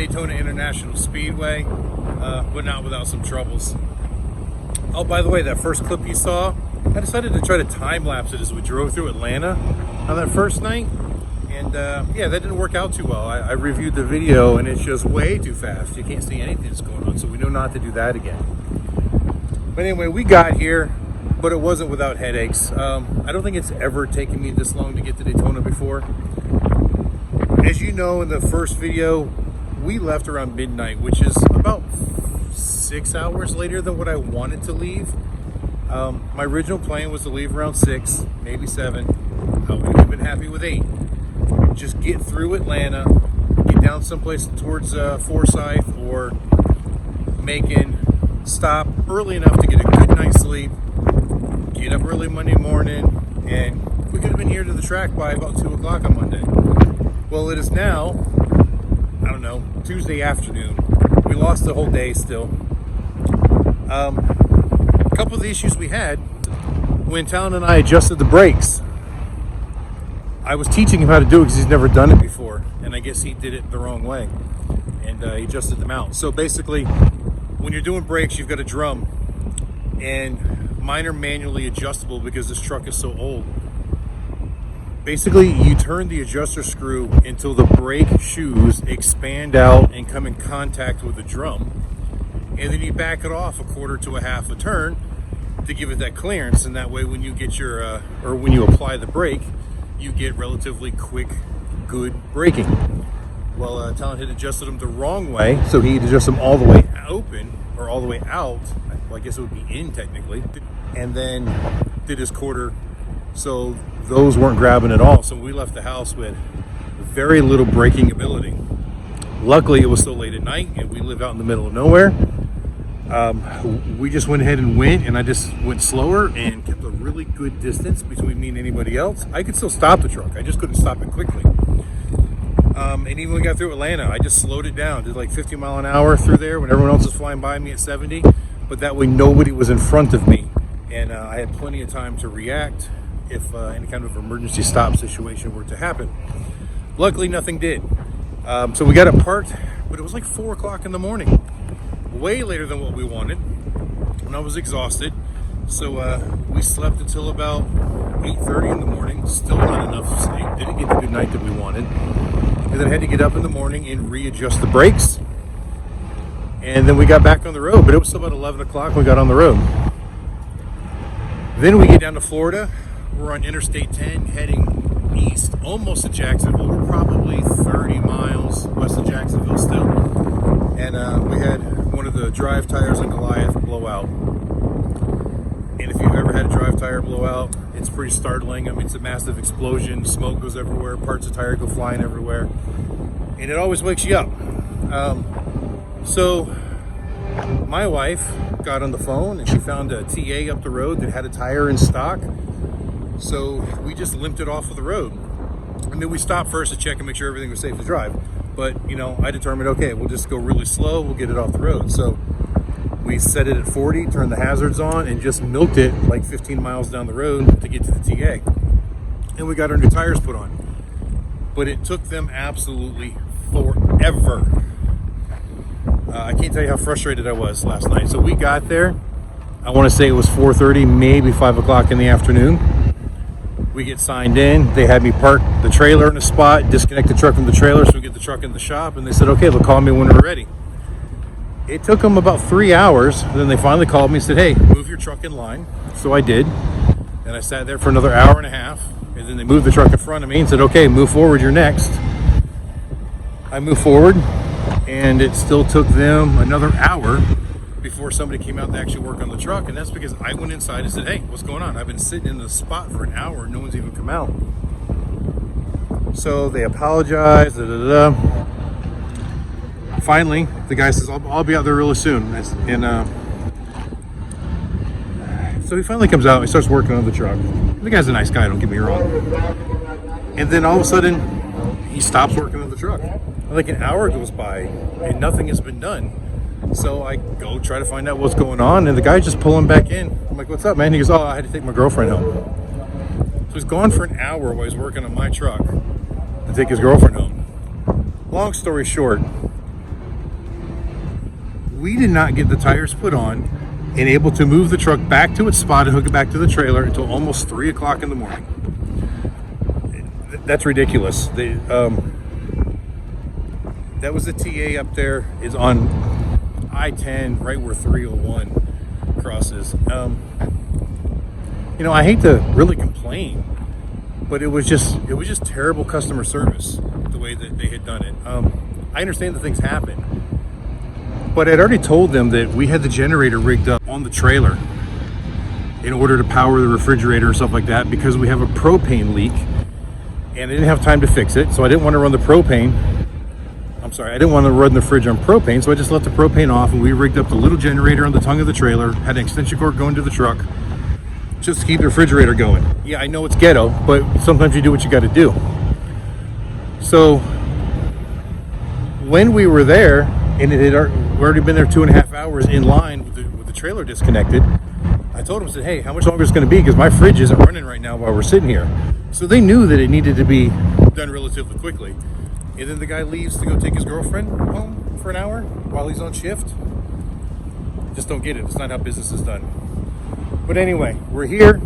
Daytona International Speedway, but not without some troubles. Oh, by the way, that first clip you saw, I decided to try to time-lapse it as we drove through Atlanta on that first night. And yeah, that didn't work out too well. I reviewed the video and it's just way too fast. You can't see anything that's going on, so we know not to do that again. But anyway, we got here, but it wasn't without headaches. I don't think it's ever taken me this long to get to Daytona before. As you know, in the first video, we left around midnight, which is about 6 hours later than what I wanted to leave. My original plan was to leave around 6, maybe 7. I would have been happy with 8. Just get through Atlanta, get down someplace towards Forsyth or Macon, stop early enough to get a good night's sleep, get up early Monday morning, and we could have been here to the track by about 2 o'clock on Monday. Well, it is now, I don't know, Tuesday afternoon. We lost the whole day still. A couple of the issues we had when Talon and I adjusted the brakes. I was teaching him how to do it because he's never done it before, and I guess he did it the wrong way, and he adjusted them out. So basically, when you're doing brakes, you've got a drum, and mine are manually adjustable because this truck is so old. Basically, you turn the adjuster screw until the brake shoes expand out and come in contact with the drum, and then you back it off a quarter to a half a turn to give it that clearance, and that way when you get your or when you apply the brake, you get relatively quick, good braking. Well, Talon had adjusted them the wrong way, so he'd adjust them all the way open, or all the way out, well, I guess it would be in technically, and then did his quarter, so those weren't grabbing at all. So we left the house with very little braking ability. Luckily, it was still late at night, and we live out in the middle of nowhere. We just went ahead and went, and I just went slower and kept a really good distance between me and anybody else. I could still stop the truck, I just couldn't stop it quickly. And even when we got through Atlanta, I just slowed it down, did like 50 mile an hour through there when everyone else was flying by me at 70, but that way nobody was in front of me, and I had plenty of time to react if any kind of emergency stop situation were to happen. Luckily, nothing did. So we got it parked, but it was like 4 o'clock in the morning. Way later than what we wanted, and I was exhausted, so we slept until about 8:30 in the morning. Still not enough sleep, didn't get the good night that we wanted, and then I had to get up in the morning and readjust the brakes, and then we got back on the road, but it was still about 11 o'clock when we got on the road. Then we get down to Florida. We're on Interstate 10 heading east, almost to Jacksonville. We're probably 30 miles west of Jacksonville still, and we had one of the drive tires on Goliath blow out. And if you've ever had a drive tire blow out, it's pretty startling. I mean, it's a massive explosion, smoke goes everywhere, parts of the tire go flying everywhere, and it always wakes you up. So my wife got on the phone and she found a TA up the road that had a tire in stock. So we just limped it off of the road. And then we stopped first to check and make sure everything was safe to drive. But, you know, I determined, okay, we'll just go really slow, we'll get it off the road. So we set it at 40, turned the hazards on, and just milked it like 15 miles down the road to get to the TA. And we got our new tires put on. But it took them absolutely forever. I can't tell you how frustrated I was last night. So we got there, I want to say it was 4:30, maybe 5 o'clock in the afternoon. We get signed in. They had me park the trailer in a spot, disconnect the truck from the trailer so we get the truck in the shop, and they said, okay, they'll call me when we're ready. It took them about 3 hours. Then they finally called me and said, hey, move your truck in line. So I did, and I sat there for another hour and a half, and then they moved the truck in front of me and said, okay, move forward, you're next. I moved forward, and it still took them another hour before somebody came out to actually work on the truck. And that's because I went inside and said, hey, what's going on? I've been sitting in the spot for an hour and no one's even come out. So they apologized, Finally, the guy says, I'll be out there really soon. And so he finally comes out, he starts working on the truck. The guy's a nice guy, don't get me wrong. And then all of a sudden, he stops working on the truck. Like an hour goes by and nothing has been done. So I go try to find out what's going on, and the guy's just pulling back in. I'm like, what's up, man? He goes, oh, I had to take my girlfriend home. So he's gone for an hour while he's working on my truck to take his girlfriend home. Long story short, We did not get the tires put on and able to move the truck back to its spot and hook it back to the trailer until almost 3 o'clock in the morning. That's ridiculous. That was the TA up there, is on I-10, right where 301 crosses. You know, I hate to really complain, but it was just terrible customer service the way that they had done it. I understand that things happen, but I'd already told them that we had the generator rigged up on the trailer in order to power the refrigerator and stuff like that, because we have a propane leak and I didn't have time to fix it. So I didn't want to run the propane. I didn't want to run the fridge on propane, so I just left the propane off and we rigged up the little generator on the tongue of the trailer, had an extension cord going to the truck just to keep the refrigerator going. Yeah, I know it's ghetto, but sometimes you do what you got to do. So when we were there, and it had already been there 2.5 hours in line with the trailer disconnected, I told them, I said, hey, how much longer is it going to be? Because my fridge isn't running right now while we're sitting here. So they knew that it needed to be done relatively quickly. And then the guy leaves to go take his girlfriend home for an hour while he's on shift. Just don't get it. It's not how business is done. But anyway, we're here.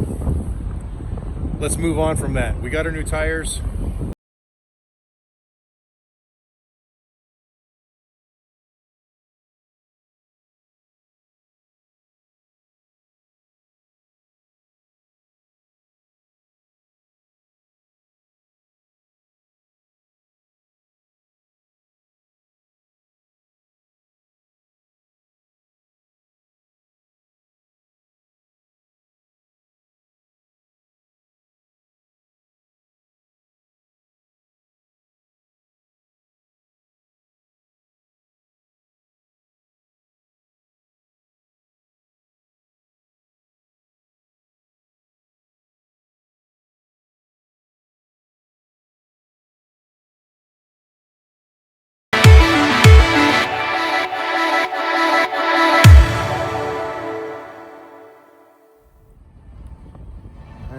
Let's move on from that. We got our new tires.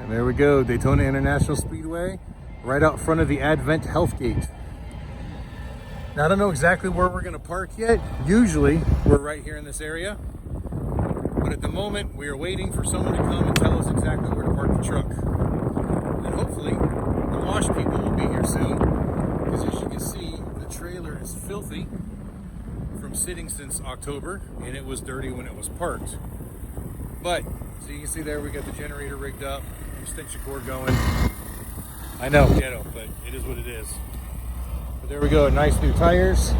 There we go, Daytona International Speedway, right out front of the Advent Health Gate. Now, I don't know exactly where we're gonna park yet. Usually, we're right here in this area. But at the moment, we are waiting for someone to come and tell us exactly where to park the truck. And hopefully, the wash people will be here soon. Because as you can see, the trailer is filthy from sitting since October, and it was dirty when it was parked. But, so you can see there, we got the generator rigged up, extension cord going. I know, ghetto, but it is what it is. But there we go, nice new tires.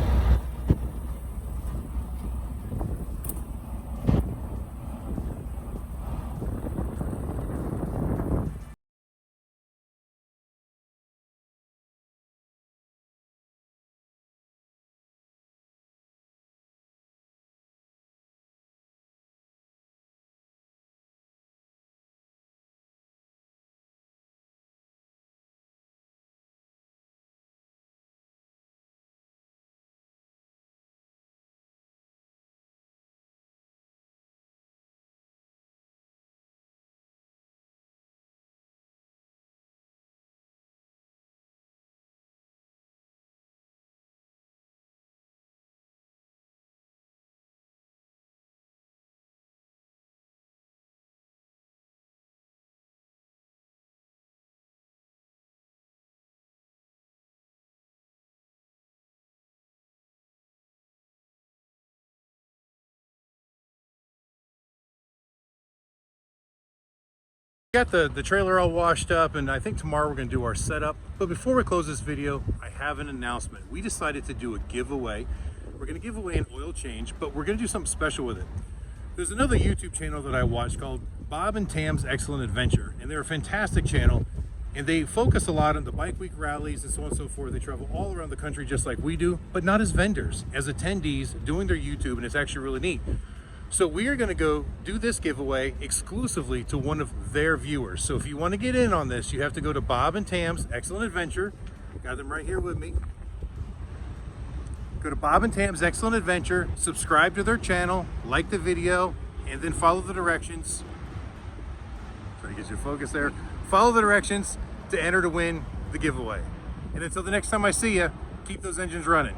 Got the trailer all washed up, and I think tomorrow we're going to do our setup. But before we close this video, I have an announcement. We decided to do a giveaway. We're going to give away an oil change, but we're going to do something special with it. There's another YouTube channel that I watch called Bob and Tam's Excellent Adventure, and they're a fantastic channel, and they focus a lot on the Bike Week rallies and so on and so forth. They travel all around the country just like we do, but not as vendors, as attendees doing their YouTube, and it's actually really neat. So we are going to go do this giveaway exclusively to one of their viewers. So if you want to get in on this, you have to go to Bob and Tam's Excellent Adventure. Got them right here with me. Go to Bob and Tam's Excellent Adventure, subscribe to their channel, like the video, and then follow the directions. Try to get your focus there. Follow the directions to enter to win the giveaway. And until the next time I see you, keep those engines running.